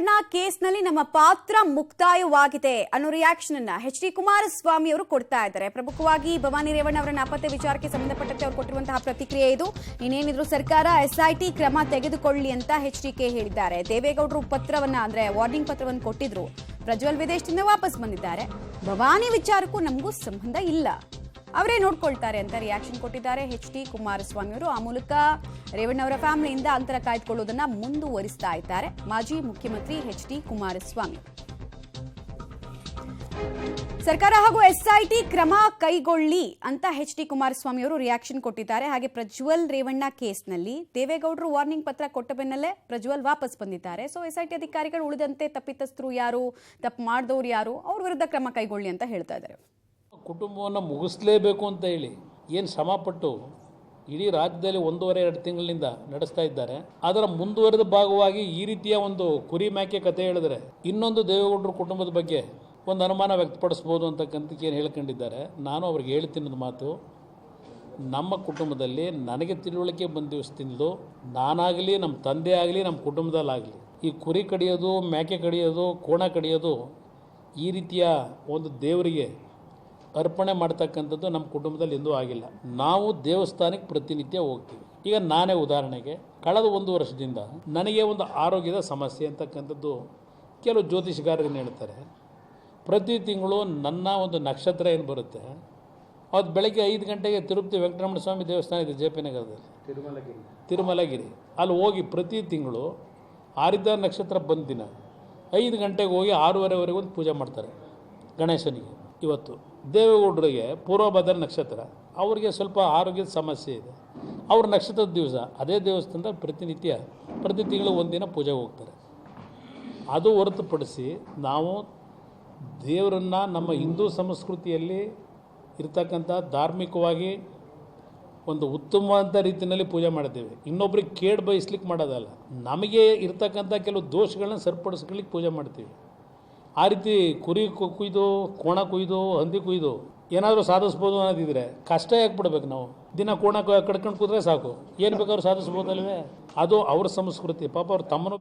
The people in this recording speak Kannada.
ರೇವಣ್ಣ ಕೇಸ್ನಲ್ಲಿ ನಮ್ಮ ಪಾತ್ರ ಮುಕ್ತಾಯವಾಗಿದೆ ಅನ್ನೋ ರಿಯಾಕ್ಷನ್ ಅನ್ನ ಎಚ್.ಡಿ. ಕುಮಾರಸ್ವಾಮಿ ಅವರು ಕೊಡ್ತಾ ಇದ್ದಾರೆ. ಪ್ರಮುಖವಾಗಿ ಭವಾನಿ ರೇವಣ್ಣ ಅವರ ನಾಪತ್ತೆ ವಿಚಾರಕ್ಕೆ ಸಂಬಂಧಪಟ್ಟಂತೆ ಅವರು ಕೊಟ್ಟಿರುವಂತಹ ಪ್ರತಿಕ್ರಿಯೆ ಇದು. ಇನ್ನೇನಿದ್ರು ಸರ್ಕಾರ ಎಸ್ಐಟಿ ಕ್ರಮ ತೆಗೆದುಕೊಳ್ಳಿ ಅಂತ ಎಚ್.ಡಿ.ಕೆ ಹೇಳಿದ್ದಾರೆ. ದೇವೇಗೌಡರು ಪತ್ರವನ್ನ ಅಂದ್ರೆ ವಾರ್ನಿಂಗ್ ಪತ್ರವನ್ನು ಕೊಟ್ಟಿದ್ರು. ಪ್ರಜ್ವಲ್ ವಿದೇಶದಿಂದ ವಾಪಸ್ ಬಂದಿದ್ದಾರೆ. ಭವಾನಿ ವಿಚಾರಕ್ಕೂ ನಮಗೂ ಸಂಬಂಧ ಇಲ್ಲ, ಅವರೇ ನೋಡ್ಕೊಳ್ತಾರೆ ಅಂತ ರಿಯಾಕ್ಷನ್ ಕೊಟ್ಟಿದ್ದಾರೆ ಎಚ್.ಡಿ. ಕುಮಾರಸ್ವಾಮಿ ಅವರು. ಆ ಮೂಲಕ ರೇವಣ್ಣ ಅವರ ಫ್ಯಾಮಿಲಿಯಿಂದ ಅಂತರ ಕಾಯ್ದುಕೊಳ್ಳುವುದನ್ನು ಮುಂದುವರಿಸ್ತಾ ಇದ್ದಾರೆ ಮಾಜಿ ಮುಖ್ಯಮಂತ್ರಿ ಎಚ್.ಡಿ. ಕುಮಾರಸ್ವಾಮಿ. ಸರ್ಕಾರ ಹಾಗೂ ಎಸ್ಐಟಿ ಕ್ರಮ ಕೈಗೊಳ್ಳಿ ಅಂತ ಎಚ್.ಡಿ. ಕುಮಾರಸ್ವಾಮಿ ಅವರು ರಿಯಾಕ್ಷನ್ ಕೊಟ್ಟಿದ್ದಾರೆ. ಹಾಗೆ ಪ್ರಜ್ವಲ್ ರೇವಣ್ಣ ಕೇಸ್ನಲ್ಲಿ ದೇವೇಗೌಡರು ವಾರ್ನಿಂಗ್ ಪತ್ರ ಕೊಟ್ಟ ಬೆನ್ನಲ್ಲೇ ಪ್ರಜ್ವಲ್ ವಾಪಸ್ ಬಂದಿದ್ದಾರೆ. ಸೊ ಎಸ್ಐಟಿ ಅಧಿಕಾರಿಗಳು ಉಳಿದಂತೆ ತಪ್ಪಿತಸ್ಥರು ಯಾರು, ತಪ್ಪು ಮಾಡಿದವರು ಯಾರು, ಅವ್ರ ವಿರುದ್ಧ ಕ್ರಮ ಕೈಗೊಳ್ಳಿ ಅಂತ ಹೇಳ್ತಾ ಇದ್ದಾರೆ. ಕುಟುಂಬವನ್ನು ಮುಗಿಸಲೇಬೇಕು ಅಂತ ಹೇಳಿ ಏನು ಶ್ರಮಪಟ್ಟು ಇಡೀ ರಾಜ್ಯದಲ್ಲಿ 1.5-2 ತಿಂಗಳಿಂದ ನಡೆಸ್ತಾ ಇದ್ದಾರೆ. ಅದರ ಮುಂದುವರೆದ ಭಾಗವಾಗಿ ಈ ರೀತಿಯ ಒಂದು ಕುರಿ ಮೇಕೆ ಕಥೆ ಹೇಳಿದ್ರೆ ಇನ್ನೊಂದು ದೇವೇಗೌಡರ ಕುಟುಂಬದ ಬಗ್ಗೆ ಒಂದು ಅನುಮಾನ ವ್ಯಕ್ತಪಡಿಸ್ಬೋದು ಅಂತಕ್ಕಂಥಕ್ಕೆ ಏನು ಹೇಳ್ಕೊಂಡಿದ್ದಾರೆ. ನಾನು ಅವ್ರಿಗೆ ಹೇಳ್ತಿನ್ನೋದು ಮಾತು, ನಮ್ಮ ಕುಟುಂಬದಲ್ಲಿ ನನಗೆ ತಿಳುವಳಿಕೆ ಬಂದ ದಿವಸದಿಂದಲೂ ನಾನಾಗಲಿ, ನಮ್ಮ ತಂದೆ ಆಗಲಿ, ನಮ್ಮ ಕುಟುಂಬದಲ್ಲಾಗಲಿ ಈ ಕುರಿ ಕಡಿಯೋದು, ಮೇಕೆ ಕಡಿಯೋದು, ಕೋಣ ಕಡಿಯೋದು ಈ ರೀತಿಯ ಒಂದು ದೇವರಿಗೆ ಅರ್ಪಣೆ ಮಾಡ್ತಕ್ಕಂಥದ್ದು ನಮ್ಮ ಕುಟುಂಬದಲ್ಲಿ ಎಂದೂ ಆಗಿಲ್ಲ. ನಾವು ದೇವಸ್ಥಾನಕ್ಕೆ ಪ್ರತಿನಿತ್ಯ ಹೋಗ್ತೀವಿ. ಈಗ ನಾನೇ ಉದಾಹರಣೆಗೆ ಕಳೆದ 1 ವರ್ಷದಿಂದ ನನಗೆ ಒಂದು ಆರೋಗ್ಯದ ಸಮಸ್ಯೆ ಅಂತಕ್ಕಂಥದ್ದು ಕೆಲವು ಜ್ಯೋತಿಷಗಾರರು ಹೇಳ್ತಾರೆ. ಪ್ರತಿ ತಿಂಗಳು ನನ್ನ ಒಂದು ನಕ್ಷತ್ರ ಏನು ಬರುತ್ತೆ ಅದು ಬೆಳಗ್ಗೆ 5 ಗಂಟೆಗೆ ತಿರುಪತಿ ವೆಂಕಟರಮಣ ಸ್ವಾಮಿ ದೇವಸ್ಥಾನ ಇದೆ ಜೆ ಪಿ ನಗರದಲ್ಲಿ, ತಿರುಮಲಗಿರಿ, ಅಲ್ಲಿ ಹೋಗಿ ಪ್ರತಿ ತಿಂಗಳು ಆರಿದ್ದ ನಕ್ಷತ್ರ ಬಂದ ದಿನ 5 ಗಂಟೆಗೆ ಹೋಗಿ 6:30ವರೆಗೆ ಒಂದು ಪೂಜೆ ಮಾಡ್ತಾರೆ ಗಣೇಶನಿಗೆ. ಇವತ್ತು ದೇವೇಗೌಡರಿಗೆ ಪೂರ್ವಭದ್ರ ನಕ್ಷತ್ರ, ಅವರಿಗೆ ಸ್ವಲ್ಪ ಆರೋಗ್ಯದ ಸಮಸ್ಯೆ ಇದೆ. ಅವ್ರ ನಕ್ಷತ್ರದ ದಿವಸ ಅದೇ ದೇವಸ್ಥಾನದ ಪ್ರತಿ ತಿಂಗಳು ಒಂದಿನ ಪೂಜೆಗೆ ಹೋಗ್ತಾರೆ. ಅದು ಹೊರತುಪಡಿಸಿ ನಾವು ದೇವರನ್ನು ನಮ್ಮ ಹಿಂದೂ ಸಂಸ್ಕೃತಿಯಲ್ಲಿ ಇರ್ತಕ್ಕಂಥ ಧಾರ್ಮಿಕವಾಗಿ ಒಂದು ಉತ್ತಮವಾದ ರೀತಿಯಲ್ಲಿ ಪೂಜೆ ಮಾಡ್ತೇವೆ. ಇನ್ನೊಬ್ರಿಗೆ ಕೇಡು ಬಯಸ್ಲಿಕ್ಕೆ ಮಾಡೋದಲ್ಲ, ನಮಗೆ ಇರ್ತಕ್ಕಂಥ ಕೆಲವು ದೋಷಗಳನ್ನ ಸರಿಪಡಿಸ್ಕೊಳ್ಳಿಕ್ಕೆ ಪೂಜೆ ಮಾಡ್ತೀವಿ. ಆ ರೀತಿ ಕುರಿ ಕುಯ್ದು, ಕೋಣ ಕುಯ್ದು, ಹಂದಿ ಕುಯ್ದು ಏನಾದರೂ ಸಾಧಿಸ್ಬೋದು ಅನ್ನೋದಿದ್ರೆ ಕಷ್ಟ ಯಾಕೆ ಬಿಡ್ಬೇಕು? ನಾವು ದಿನ ಕೋಣ ಕಡ್ಕೊಂಡು ಕೂತ್ರೆ ಸಾಕು, ಏನು ಬೇಕಾದ್ರೂ ಸಾಧಿಸ್ಬೋದಲ್ವೇ? ಅದು ಅವ್ರ ಸಂಸ್ಕೃತಿ. ಪಾಪ ಅವ್ರ ತಮ್ಮನು